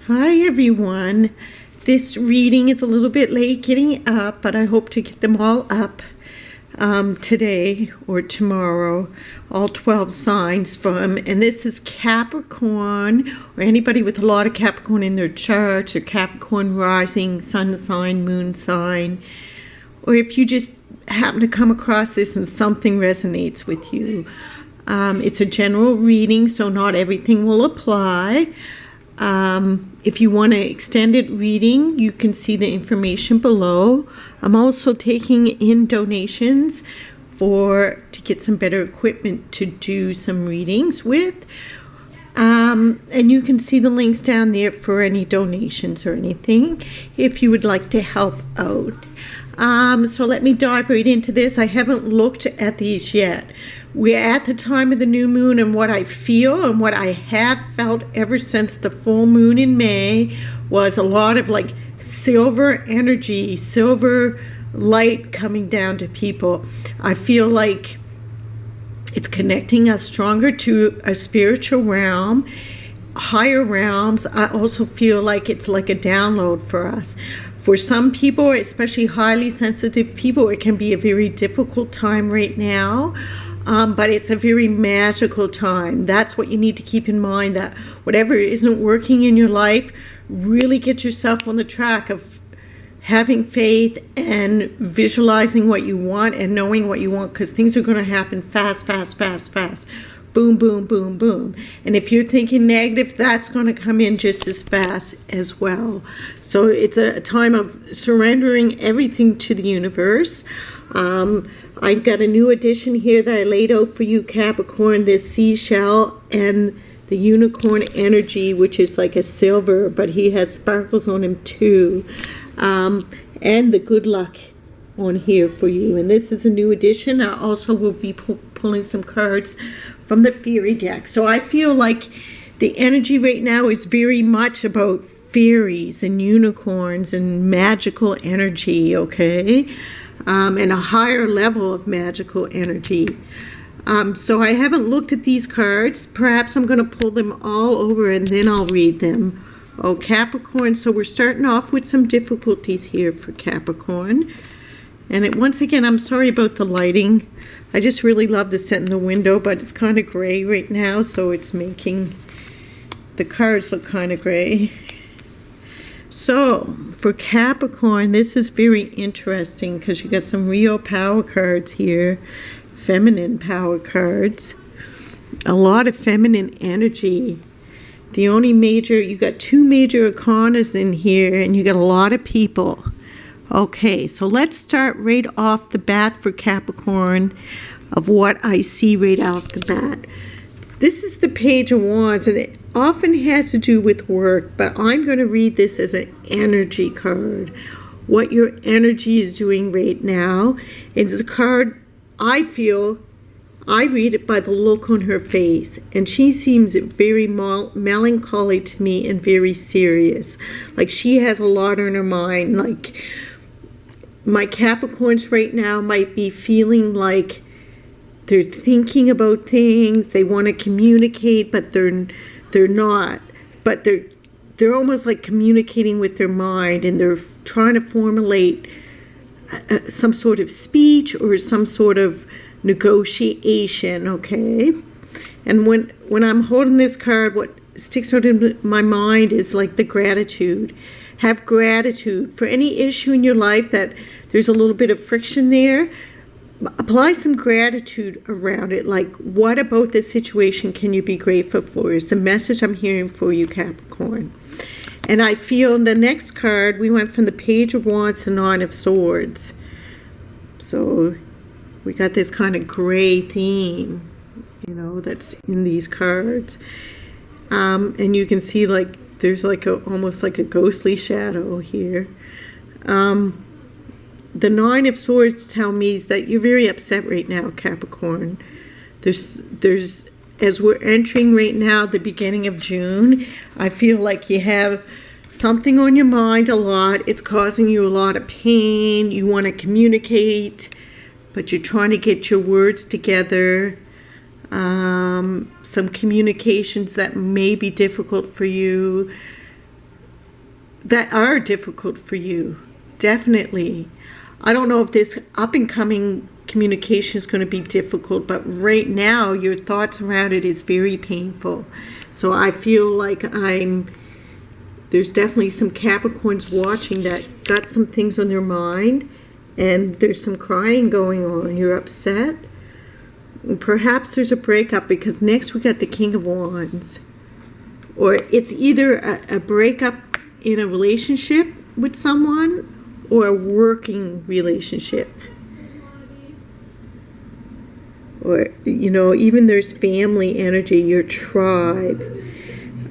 Hi everyone. This reading is a little bit late getting up, but I hope to get them all up today or tomorrow. All 12 signs from, and this is Capricorn, or anybody with a lot of Capricorn in their chart, or Capricorn rising, sun sign, moon sign, or if you just happen to come across this and something resonates with you. It's a general reading, so not everything will apply. If you want an extended reading, you can see the information below. I'm also taking in donations to get some better equipment to do some readings with. And you can see the links down there for any donations or anything if you would like to help out. So let me dive right into this. I haven't looked at these yet. We're at the time of the new moon, and what I feel and what I have felt ever since the full moon in May was a lot of like silver energy, silver light coming down to people. I feel like it's connecting us stronger to a spiritual realm, higher realms. I also feel like it's like a download for us. For some people, especially highly sensitive people, it can be a very difficult time right now. But it's a very magical time. That's what you need to keep in mind, that whatever isn't working in your life, really get yourself on the track of having faith and visualizing what you want and knowing what you want, because things are going to happen fast. Boom, boom, boom, boom. And if you're thinking negative, that's going to come in just as fast as well. So it's a time of surrendering everything to the universe. I've got a new addition here that I laid out for you, Capricorn, this seashell and the unicorn energy, which is like a silver, but he has sparkles on him too. And the good luck on here for you. And this is a new addition. I also will be pulling some cards from the fairy deck. So I feel like the energy right now is very much about fairies and unicorns and magical energy, okay? And a higher level of magical energy. So I haven't looked at these cards. Perhaps I'm going to pull them all over and then I'll read them. Oh, Capricorn. So we're starting off with some difficulties here for Capricorn. And once again, I'm sorry about the lighting. I just really love to sit in the window, but it's kind of gray right now, so it's making the cards look kind of gray. So, for Capricorn, this is very interesting because you got some Rio power cards here, feminine power cards, a lot of feminine energy. The only you got two major arcanas in here, and you got a lot of people. Okay, so let's start right off the bat for Capricorn of what I see right off the bat. This is the Page of Wands, and it often has to do with work, but I'm going to read this as an energy card. What your energy is doing right now. It's a card I read it by the look on her face, and she seems very melancholy to me and very serious. Like she has a lot on her mind. Like my Capricorns right now might be feeling like they're thinking about things, they want to communicate, but they're not. But they're almost like communicating with their mind, and they're trying to formulate some sort of speech or some sort of negotiation, okay? And when I'm holding this card, what sticks out in my mind is like the gratitude. Have gratitude for any issue in your life that there's a little bit of friction there. Apply some gratitude around it. Like, what about this situation can you be grateful for is the message I'm hearing for you, Capricorn. And I feel in the next card, we went from the Page of Wands to Nine of Swords. So we got this kind of gray theme, that's in these cards. And you can see like there's like almost like a ghostly shadow here. The Nine of Swords tell me that you're very upset right now, Capricorn. There's as we're entering right now the beginning of June, I feel like you have something on your mind a lot. It's causing you a lot of pain. You want to communicate, but you're trying to get your words together. Some communications that may be difficult for you. that are difficult for you. Definitely. I don't know if this up and coming communication is going to be difficult, but right now your thoughts around it is very painful. So I feel like there's definitely some Capricorns watching that got some things on their mind, and there's some crying going on. You're upset. And perhaps there's a breakup, because next we got the King of Wands. Or it's either a breakup in a relationship with someone or a working relationship. Or, even there's family energy, your tribe.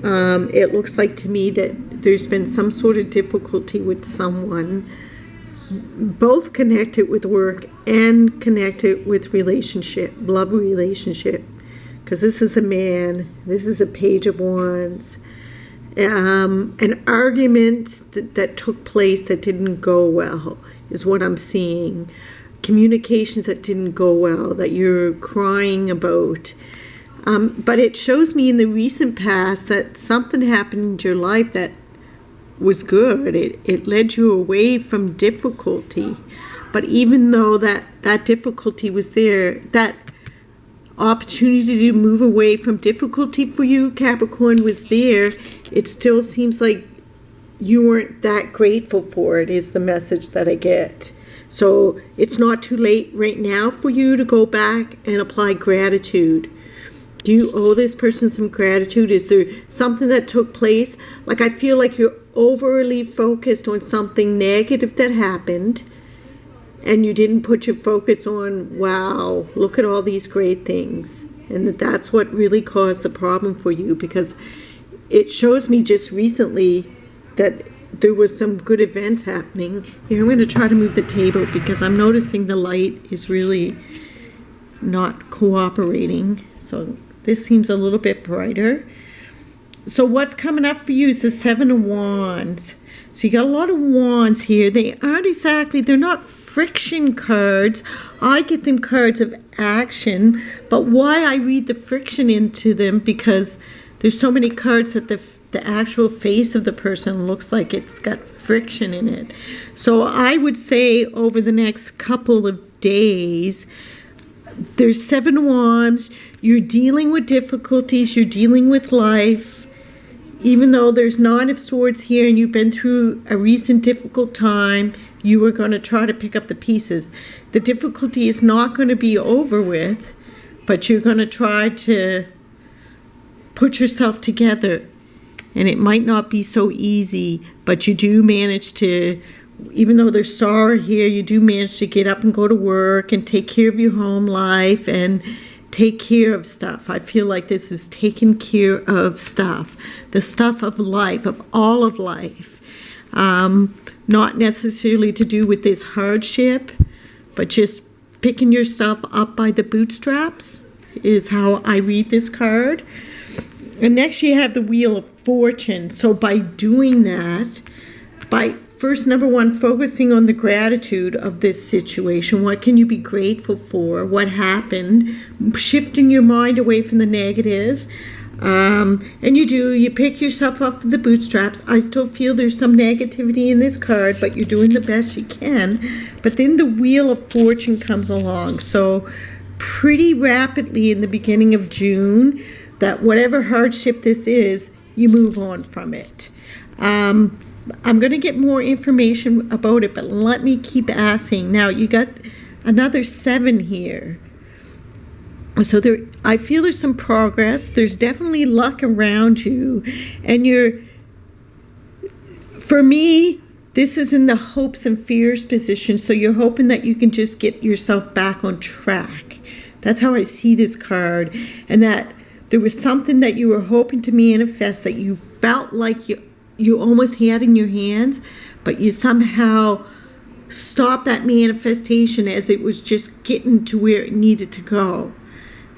It looks like to me that there's been some sort of difficulty with someone, both connected with work and connected with relationship, love relationship. Because this is a man, this is a Page of Wands. An argument that took place that didn't go well is what I'm seeing. Communications that didn't go well, that you're crying about. But it shows me in the recent past that something happened in your life that was good. It led you away from difficulty. But even though that difficulty was there, that opportunity to move away from difficulty for you, Capricorn, was there, it still seems like you weren't that grateful for it, is the message that I get. So it's not too late right now for you to go back and apply gratitude. Do you owe this person some gratitude? Is there something that took place? Like, I feel like you're overly focused on something negative that happened, and you didn't put your focus on, wow, look at all these great things. And that's what really caused the problem for you, because it shows me just recently that there was some good events happening. Here, I'm going to try to move the table because I'm noticing the light is really not cooperating. So this seems a little bit brighter. So what's coming up for you is the Seven of Wands. So you got a lot of wands here. They aren't exactly, they're not friction cards. I get them cards of action. But why I read the friction into them, because there's so many cards that the actual face of the person looks like it's got friction in it. So I would say over the next couple of days, there's Seven Wands. You're dealing with difficulties. You're dealing with life. Even though there's Nine of Swords here and you've been through a recent difficult time, you are going to try to pick up the pieces. The difficulty is not going to be over with, but you're going to try to put yourself together. And it might not be so easy, but you do manage to, even though there's sorrow here, you do manage to get up and go to work and take care of your home life and take care of stuff. I feel like this is taking care of stuff, the stuff of life, of all of life. Not necessarily to do with this hardship, but just picking yourself up by the bootstraps is how I read this card. And next you have the Wheel of Fortune. So by doing that, by first, number one, focusing on the gratitude of this situation. What can you be grateful for? What happened? Shifting your mind away from the negative. And you pick yourself up from the bootstraps. I still feel there's some negativity in this card, but you're doing the best you can. But then the Wheel of Fortune comes along. So pretty rapidly in the beginning of June, that whatever hardship this is, you move on from it. I'm going to get more information about it, but let me keep asking. Now, you got another 7 here. So I feel there's some progress. There's definitely luck around you. And for me, this is in the hopes and fears position. So you're hoping that you can just get yourself back on track. That's how I see this card. And that there was something that you were hoping to manifest that you felt like you almost had in your hands, but you somehow stopped that manifestation as it was just getting to where it needed to go.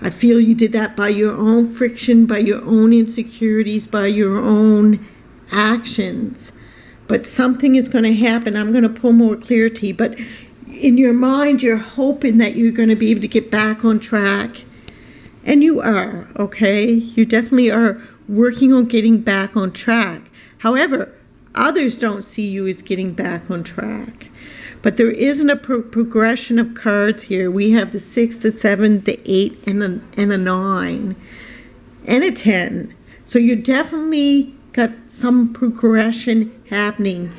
I feel you did that by your own friction, by your own insecurities, by your own actions. But something is going to happen. I'm going to pull more clarity. But in your mind, you're hoping that you're going to be able to get back on track. And you are, okay? You definitely are working on getting back on track. However, others don't see you as getting back on track. But there isn't a progression of cards here. We have the 6, the 7, the 8, and a 9, and a 10. So you definitely got some progression happening.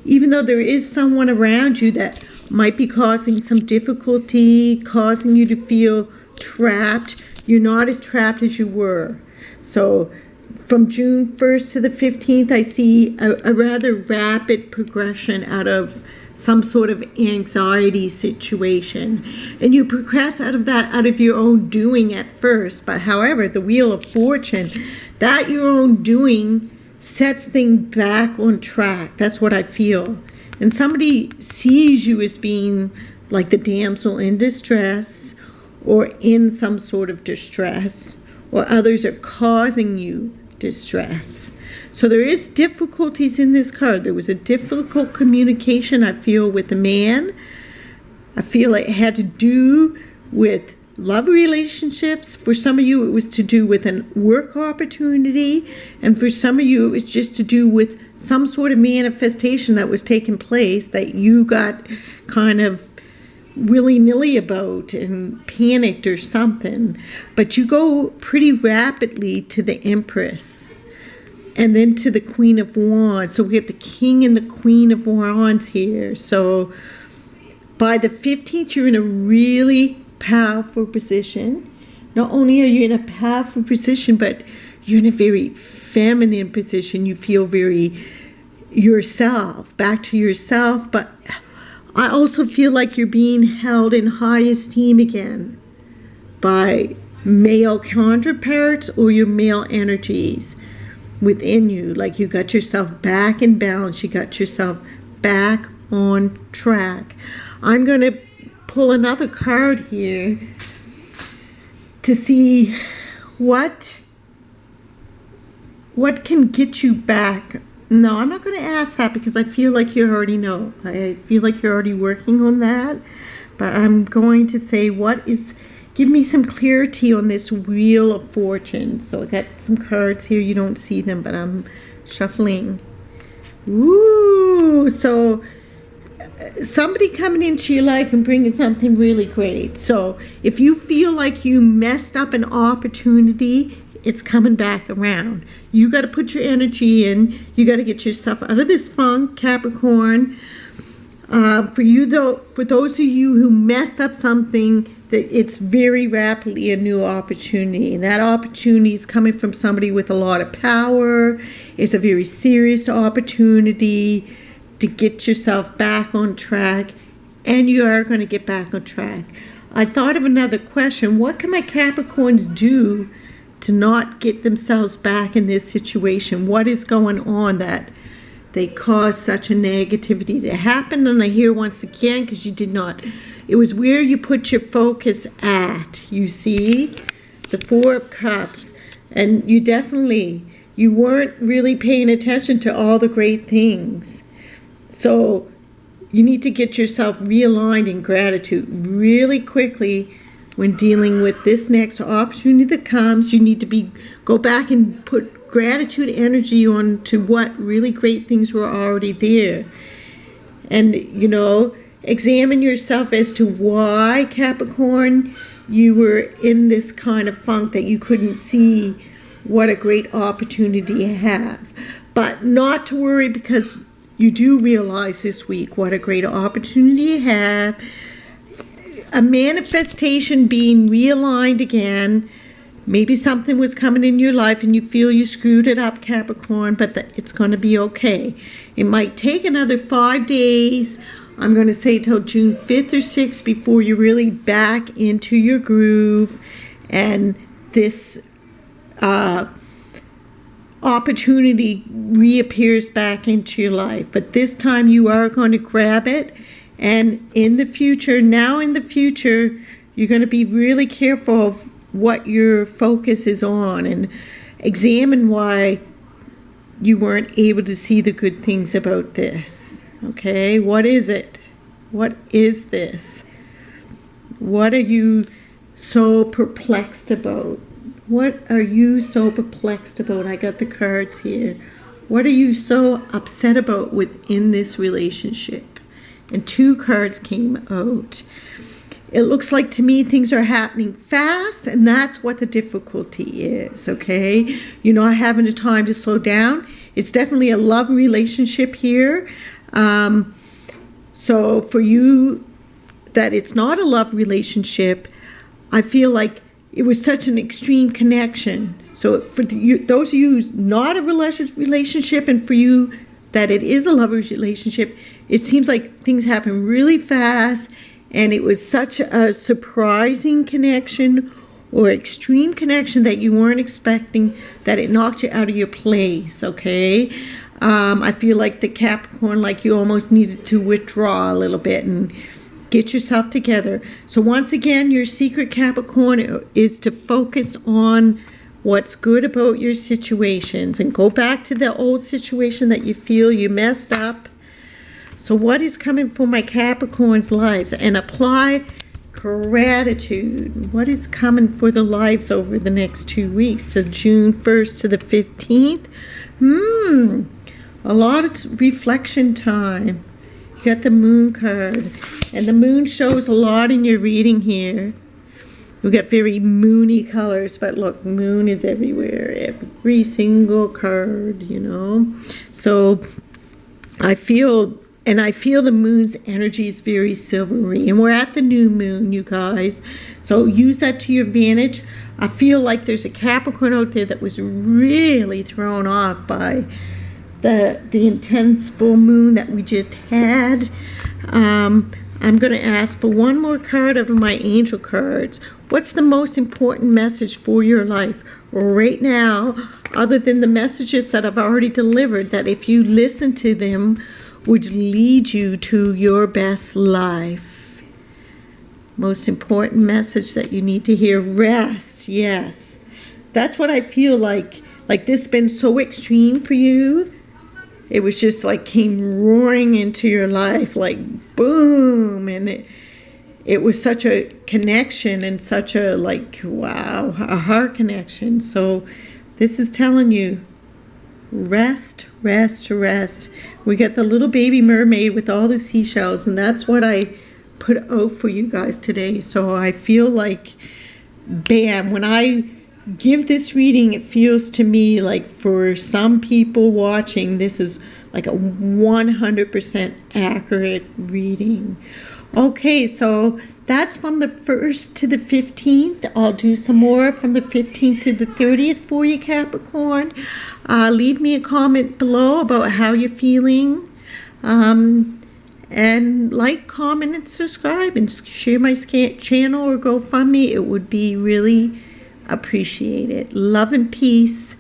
Even though there is someone around you that might be causing some difficulty, causing you to feel trapped, you're not as trapped as you were. So from June 1st to the 15th, I see a rather rapid progression out of some sort of anxiety situation. And you progress out of that out of your own doing at first. But however, the Wheel of Fortune, that your own doing sets things back on track. That's what I feel. And somebody sees you as being like the damsel in distress or in some sort of distress, or others are causing you distress. So there is difficulties in this card. There was a difficult communication, I feel, with the man. I feel it had to do with love relationships. For some of you, it was to do with a work opportunity. And for some of you, it was just to do with some sort of manifestation that was taking place that you got kind of willy-nilly about and panicked or something. But you go pretty rapidly to the Empress and then to the Queen of Wands. So we have the King and the Queen of Wands here. So by the 15th, you're in a really powerful position. Not only are you in a powerful position, but you're in a very feminine position. You feel very yourself, back to yourself. But I also feel like you're being held in high esteem again by male counterparts or your male energies within you. Like you got yourself back in balance. You got yourself back on track. I'm going to pull another card here to see what can get you back. No, I'm not going to ask that because I feel like you already know. I feel like you're already working on that. But I'm going to say, give me some clarity on this Wheel of Fortune. So I got some cards here. You don't see them, but I'm shuffling. Ooh, so somebody coming into your life and bringing something really great. So if you feel like you messed up an opportunity, it's coming back around. You got to put your energy in. You got to get yourself out of this funk, Capricorn. For those of you who messed up something, that it's very rapidly a new opportunity. And that opportunity is coming from somebody with a lot of power. It's a very serious opportunity to get yourself back on track. And you are going to get back on track. I thought of another question. What can my Capricorns do to not get themselves back in this situation? What is going on that they cause such a negativity to happen? And I hear once again, because you did not, it was where you put your focus at. You see, the Four of Cups, and you weren't really paying attention to all the great things. So you need to get yourself realigned in gratitude really quickly. When dealing with this next opportunity that comes, you need to go back and put gratitude energy on to what really great things were already there. And, examine yourself as to why, Capricorn, you were in this kind of funk that you couldn't see what a great opportunity you have. But not to worry, because you do realize this week what a great opportunity you have. A manifestation being realigned again. Maybe something was coming in your life and you feel you screwed it up, Capricorn, but it's going to be okay. It might take another 5 days. I'm going to say till June 5th or 6th before you're really back into your groove and this opportunity reappears back into your life. But this time you are going to grab it. And in the future, you're going to be really careful of what your focus is on and examine why you weren't able to see the good things about this. Okay, what is it? What is this? What are you so perplexed about? What are you so perplexed about? I got the cards here. What are you so upset about within this relationship? And 2 cards came out. It looks like to me things are happening fast, and that's what the difficulty is, okay? You're not having the time to slow down. It's definitely a love relationship here. So for you that it's not a love relationship, I feel like it was such an extreme connection. So for those of you who's not a relationship, and for you that it is a love relationship, it seems like things happen really fast, and it was such a surprising connection or extreme connection that you weren't expecting, that it knocked you out of your place, okay? I feel like the Capricorn, like you almost needed to withdraw a little bit and get yourself together. So once again, your secret, Capricorn, is to focus on what's good about your situations and go back to the old situation that you feel you messed up. So what is coming for my Capricorn's lives? And apply gratitude. What is coming for the lives over the next 2 weeks, to June 1st to the 15th? A lot of reflection time. You got the Moon card. And the Moon shows a lot in your reading here. We got very moony colors, but look, Moon is everywhere. Every single card, you know. So I feel the Moon's energy is very silvery. And we're at the new moon, you guys. So use that to your advantage. I feel like there's a Capricorn out there that was really thrown off by the intense full moon that we just had. I'm going to ask for one more card out of my angel cards. What's the most important message for your life right now, other than the messages that I've already delivered, that if you listen to them, would lead you to your best life? Most important message that you need to hear: rest. Yes, that's what I feel like. Like this has been so extreme for you. It was just like came roaring into your life, like boom, and it was such a connection and such a like, wow, a heart connection. So this is telling you, rest, rest, rest. We got the little baby mermaid with all the seashells, and that's what I put out for you guys today. So I feel like, bam, when I give this reading, it feels to me like for some people watching, this is like a 100% accurate reading. Okay, so that's from the 1st to the 15th. I'll do some more from the 15th to the 30th for you, Capricorn. Leave me a comment below about how you're feeling. And like, comment, and subscribe, and share my channel or GoFundMe. It would be really appreciated. Love and peace.